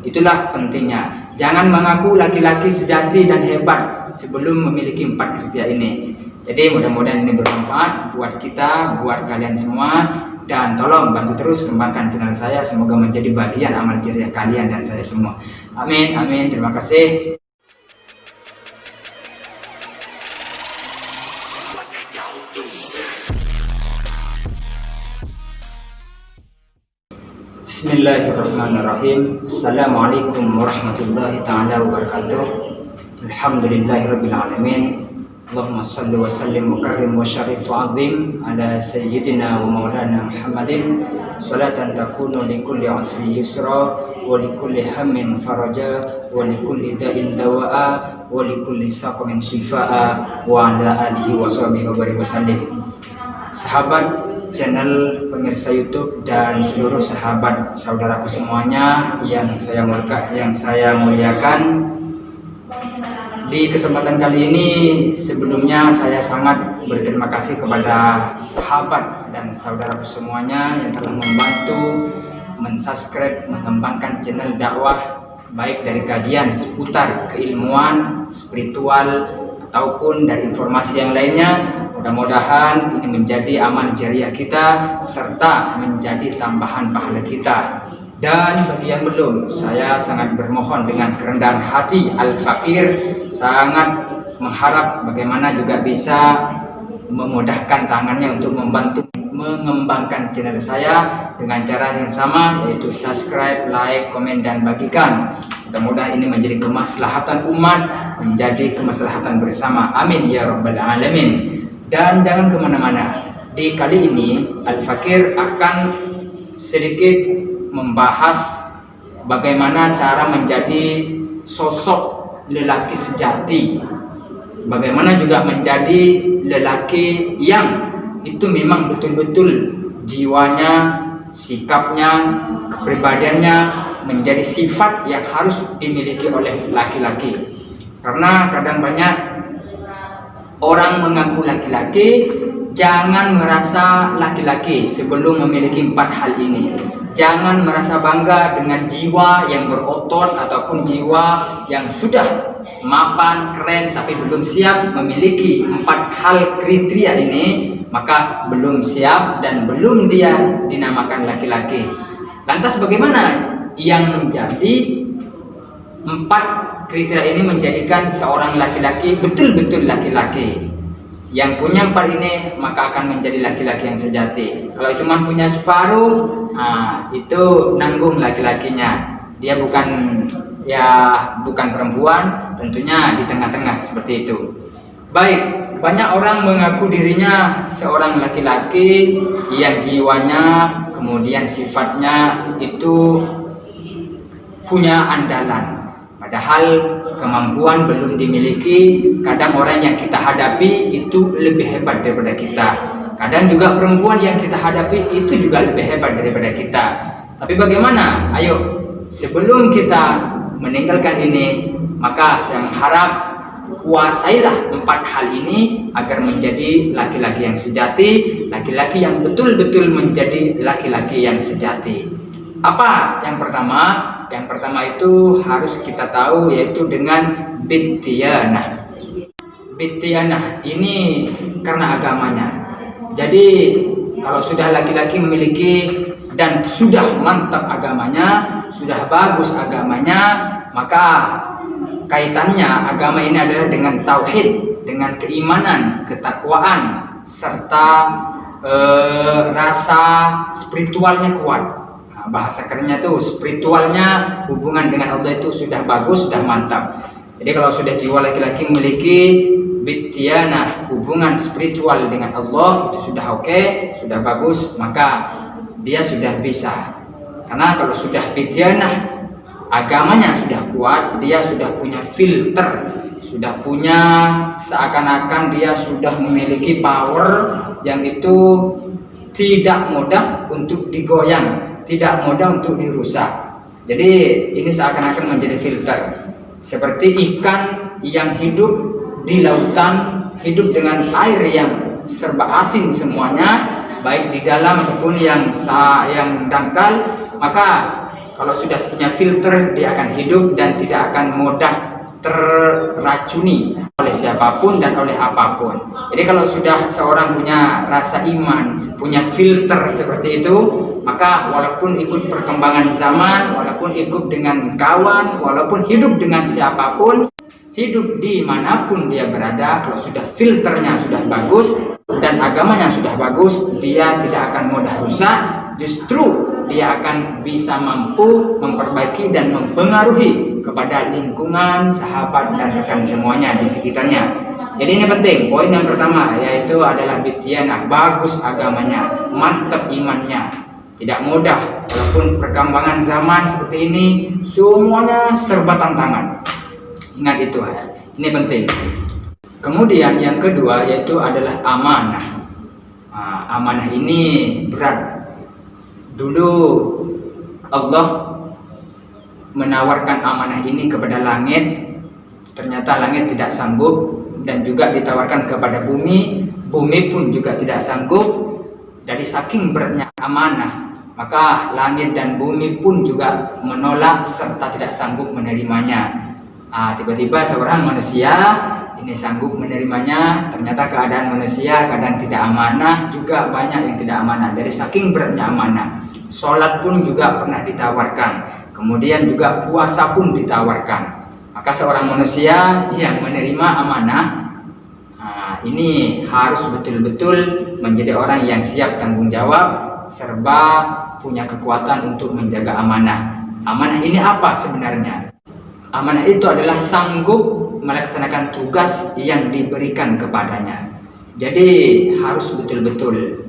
Itulah pentingnya. Jangan mengaku laki-laki sejati dan hebat sebelum memiliki 4 kriteria ini. Jadi mudah-mudahan ini bermanfaat buat kita, buat kalian semua. Dan tolong bantu terus kembangkan channel saya. Semoga menjadi bagian amal jariah kalian dan saya semua. Amin, amin. Terima kasih. Bismillahirrahmanirrahim. Assalamualaikum warahmatullahi ta'ala wabarakatuh. Alhamdulillahirabbil alamin. Allahumma shalli wa sallim wa karrim wa syarif wa azim ala sayyidina wa maulana Muhammadin salatan takunu li kulli usri yusra wa li kulli hammin faraja wa li kulli da'in dawa'a wa li kulli saqamin shifaa wa ala alihi wa sahbihi wa barik wasallim. Sahabat channel pemirsa YouTube dan seluruh sahabat saudaraku semuanya yang saya muliakan, di kesempatan kali ini sebelumnya saya sangat berterima kasih kepada sahabat dan saudaraku semuanya yang telah membantu mensubscribe, mengembangkan channel dakwah baik dari kajian seputar keilmuan, spiritual ataupun dari informasi yang lainnya. Mudah-mudahan ini menjadi amal jariah kita serta menjadi tambahan pahala kita. Dan bagi yang belum, saya sangat bermohon dengan kerendahan hati Al-Fakir sangat mengharap bagaimana juga bisa memudahkan tangannya untuk membantu mengembangkan channel saya dengan cara yang sama, yaitu subscribe, like, komen, dan bagikan. Mudah-mudahan ini menjadi kemaslahatan umat, menjadi kemaslahatan bersama. Amin ya rabbal alamin. Dan jangan kemana-mana. Di kali ini Al-Fakir akan sedikit membahas bagaimana cara menjadi sosok lelaki sejati, bagaimana juga menjadi lelaki yang itu memang betul-betul jiwanya, sikapnya, kepribadiannya menjadi sifat yang harus dimiliki oleh laki-laki. Karena kadang banyak orang mengaku laki-laki, jangan merasa laki-laki sebelum memiliki 4 hal ini. Jangan merasa bangga dengan jiwa yang berotot ataupun jiwa yang sudah mapan, keren, tapi belum siap memiliki 4 hal kriteria ini, maka belum siap dan belum dia dinamakan laki-laki. Lantas bagaimana yang menjadi 4 kriteria ini menjadikan seorang laki-laki betul-betul laki-laki? Yang punya 4 ini maka akan menjadi laki-laki yang sejati. Kalau cuma punya separuh, itu nanggung laki-lakinya. Dia bukan perempuan, tentunya di tengah-tengah seperti itu. Baik, banyak orang mengaku dirinya seorang laki-laki yang jiwanya, kemudian sifatnya itu punya andalan. Padahal kemampuan belum dimiliki. Kadang orang yang kita hadapi itu lebih hebat daripada kita. Kadang juga perempuan yang kita hadapi itu juga lebih hebat daripada kita. Tapi bagaimana? Ayo, sebelum kita meninggalkan ini, maka saya mengharap kuasailah 4 hal ini agar menjadi laki-laki yang sejati, laki-laki yang betul-betul menjadi laki-laki yang sejati. Apa yang pertama? Yang pertama itu harus kita tahu, yaitu dengan biddiyanah. Biddiyanah ini karena agamanya. Jadi kalau sudah laki-laki memiliki dan sudah mantap agamanya, sudah bagus agamanya, maka kaitannya agama ini adalah dengan tauhid, dengan keimanan, ketakwaan, serta rasa spiritualnya kuat. Bahasa kerennya tuh spiritualnya, hubungan dengan Allah itu sudah bagus, sudah mantap. Jadi kalau sudah jiwa laki-laki memiliki biddiyanah, hubungan spiritual dengan Allah itu sudah oke, sudah bagus, maka dia sudah bisa. Karena kalau sudah biddiyanah, agamanya sudah kuat, dia sudah punya filter, sudah punya seakan-akan dia sudah memiliki power yang itu tidak mudah untuk digoyang, tidak mudah untuk dirusak. Jadi ini seakan-akan menjadi filter, seperti ikan yang hidup di lautan, hidup dengan air yang serba asin semuanya, baik di dalam ataupun yang dangkal. Maka Kalau sudah punya filter, dia akan hidup dan tidak akan mudah terracuni oleh siapapun dan oleh apapun. Jadi kalau sudah seorang punya rasa iman, punya filter seperti itu, maka walaupun ikut perkembangan zaman, walaupun ikut dengan kawan, walaupun hidup dengan siapapun, hidup dimanapun dia berada, kalau sudah filternya sudah bagus dan agamanya sudah bagus, dia tidak akan mudah rusak. Justru dia akan bisa mampu memperbaiki dan mempengaruhi kepada lingkungan, sahabat, dan rekan semuanya di sekitarnya. Jadi ini penting. Poin yang pertama yaitu adalah bitianah, bagus agamanya, mantap imannya, tidak mudah. Walaupun perkembangan zaman seperti ini, semuanya serba tantangan. Ingat itu ya. Ini penting. Kemudian yang kedua yaitu adalah amanah. Amanah ini berat. Dulu Allah menawarkan amanah ini kepada langit, ternyata langit tidak sanggup, dan juga ditawarkan kepada bumi, bumi pun juga tidak sanggup. Dari saking beratnya amanah, maka langit dan bumi pun juga menolak serta tidak sanggup menerimanya. Tiba-tiba seorang manusia ini sanggup menerimanya. Ternyata keadaan manusia kadang tidak amanah, juga banyak yang tidak amanah. Dari saking beratnya amanah, sholat pun juga pernah ditawarkan, kemudian juga puasa pun ditawarkan. Maka seorang manusia yang menerima amanah, ini harus betul-betul menjadi orang yang siap tanggung jawab, serba punya kekuatan untuk menjaga amanah. Amanah ini apa sebenarnya? Amanah itu adalah sanggup melaksanakan tugas yang diberikan kepadanya. Jadi harus betul-betul.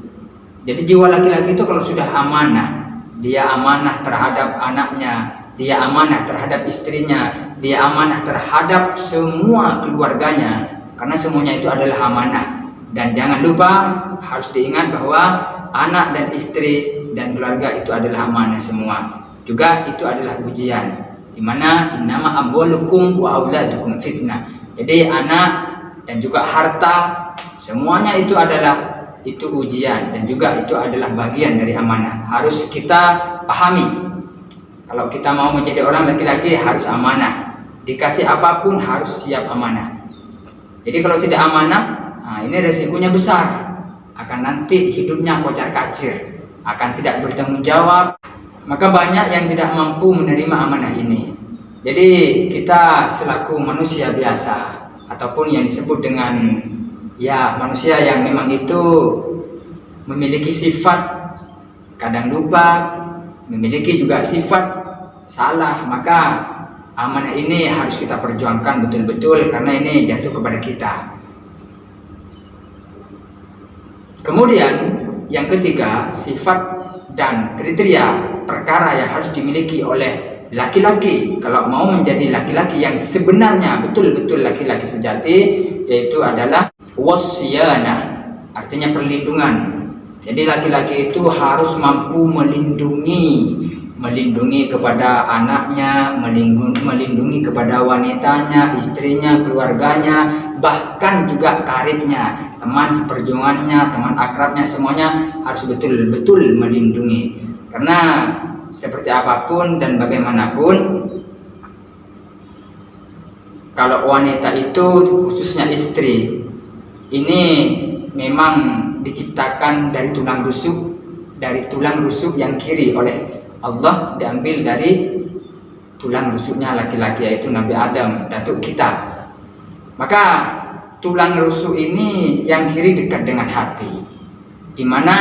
Jadi jiwa laki-laki itu kalau sudah amanah, dia amanah terhadap anaknya, dia amanah terhadap istrinya, dia amanah terhadap semua keluarganya, karena semuanya itu adalah amanah. Dan jangan lupa, harus diingat bahwa anak dan istri dan keluarga itu adalah amanah semua. Juga itu adalah ujian, dimana innama amwalukum wa auladukum fitnah. Jadi anak dan juga harta, semuanya itu adalah ujian, dan juga itu adalah bagian dari amanah. Harus kita pahami, kalau kita mau menjadi orang laki-laki harus amanah, dikasih apapun harus siap amanah. Jadi kalau tidak amanah, ini resikonya besar, akan nanti hidupnya kocar-kacir, akan tidak bertanggung jawab. Maka banyak yang tidak mampu menerima amanah ini. Jadi kita selaku manusia biasa, ataupun yang disebut dengan manusia yang memang itu memiliki sifat kadang lupa, memiliki juga sifat salah, maka amanah ini harus kita perjuangkan betul-betul, karena ini jatuh kepada kita. Kemudian yang ketiga, sifat dan kriteria perkara yang harus dimiliki oleh laki-laki kalau mau menjadi laki-laki yang sebenarnya betul-betul laki-laki sejati, yaitu adalah wasyanah, artinya perlindungan. Jadi laki-laki itu harus mampu melindungi kepada anaknya, melindungi kepada wanitanya, istrinya, keluarganya, bahkan juga karibnya, teman seperjuangannya, teman akrabnya, semuanya harus betul-betul melindungi. Karena seperti apapun dan bagaimanapun, kalau wanita itu khususnya istri, ini memang diciptakan dari tulang rusuk yang kiri oleh Allah, diambil dari tulang rusuknya laki-laki, yaitu Nabi Adam, datuk kita. Maka tulang rusuk ini yang kiri dekat dengan hati, dimana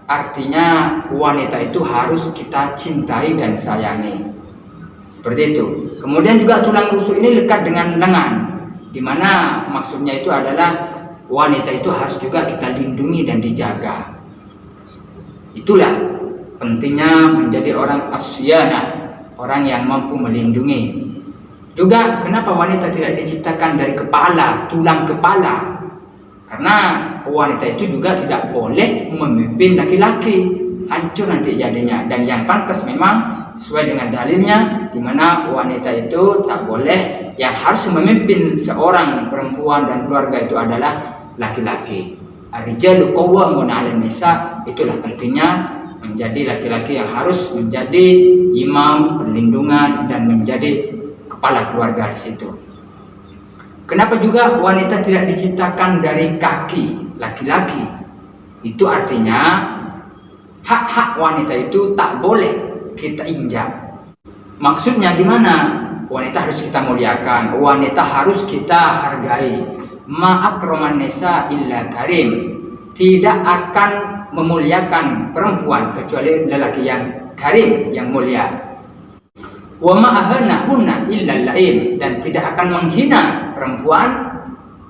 artinya wanita itu harus kita cintai dan sayangi, seperti itu. Kemudian juga tulang rusuk ini lekat dengan lengan, dimana maksudnya itu adalah wanita itu harus juga kita lindungi dan dijaga. Itulah pentingnya menjadi orang asyanah, orang yang mampu melindungi. Juga kenapa wanita tidak diciptakan dari kepala, tulang kepala? Karena wanita itu juga tidak boleh memimpin laki-laki, hancur nanti jadinya. Dan yang pantas memang sesuai dengan dalilnya, di mana wanita itu tak boleh, yang harus memimpin seorang perempuan dan keluarga itu adalah laki-laki. Ar-rijalu qawwamuna 'alan nisa. Itulah pentingnya menjadi laki-laki yang harus menjadi imam, perlindungan, dan menjadi kepala keluarga di situ. Kenapa juga wanita tidak diciptakan dari kaki laki-laki? Itu artinya hak-hak wanita itu tak boleh kita injak. Maksudnya gimana? Wanita harus kita muliakan, wanita harus kita hargai. Ma'akroman nisa illa karim. Tidak akan memuliakan perempuan kecuali lelaki yang karim, yang mulia. Wa ma'ahanahunna illa la'im. Dan tidak akan menghina perempuan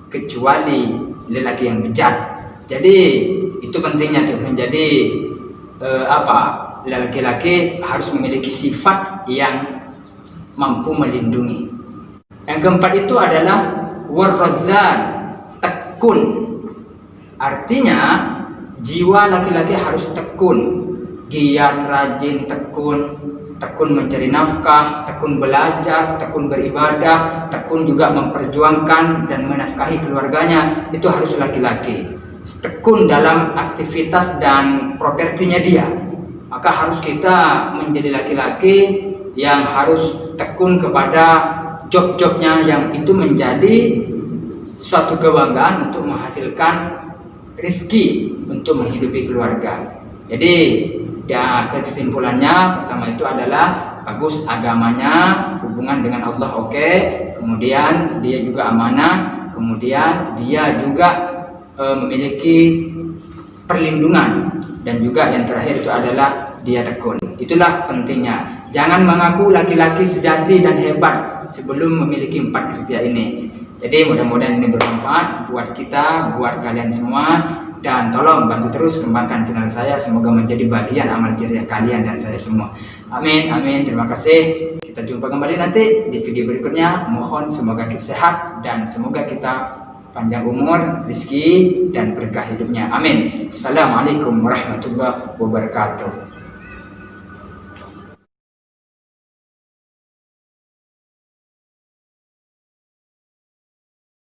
kecuali lelaki yang bejat. Jadi itu pentingnya tuh, menjadi laki-laki harus memiliki sifat yang mampu melindungi. Yang keempat itu adalah warrazan, tekun. Artinya jiwa laki-laki harus tekun, giat, rajin, tekun mencari nafkah, tekun belajar, tekun beribadah, tekun juga memperjuangkan dan menafkahi keluarganya. Itu harus laki-laki. Tekun dalam aktivitas dan propertinya dia. Maka harus kita menjadi laki-laki yang harus tekun kepada job-jobnya, yang itu menjadi suatu kebanggaan untuk menghasilkan rezeki untuk menghidupi keluarga. Jadi ya, kesimpulannya pertama itu adalah bagus agamanya, hubungan dengan Allah oke, kemudian dia juga amanah, kemudian dia juga memiliki perlindungan, dan juga yang terakhir itu adalah dia tekun. Itulah pentingnya. Jangan mengaku laki-laki sejati dan hebat sebelum memiliki 4 kriteria ini. Jadi mudah-mudahan ini bermanfaat buat kita, buat kalian semua, dan tolong bantu terus kembangkan channel saya, semoga menjadi bagian amal jariah kalian dan saya semua. Amin, amin. Terima kasih. Kita jumpa kembali nanti di video berikutnya. Mohon semoga kita sehat dan semoga kita panjang umur, rezeki, dan berkah hidupnya. Amin. Assalamualaikum warahmatullahi wabarakatuh.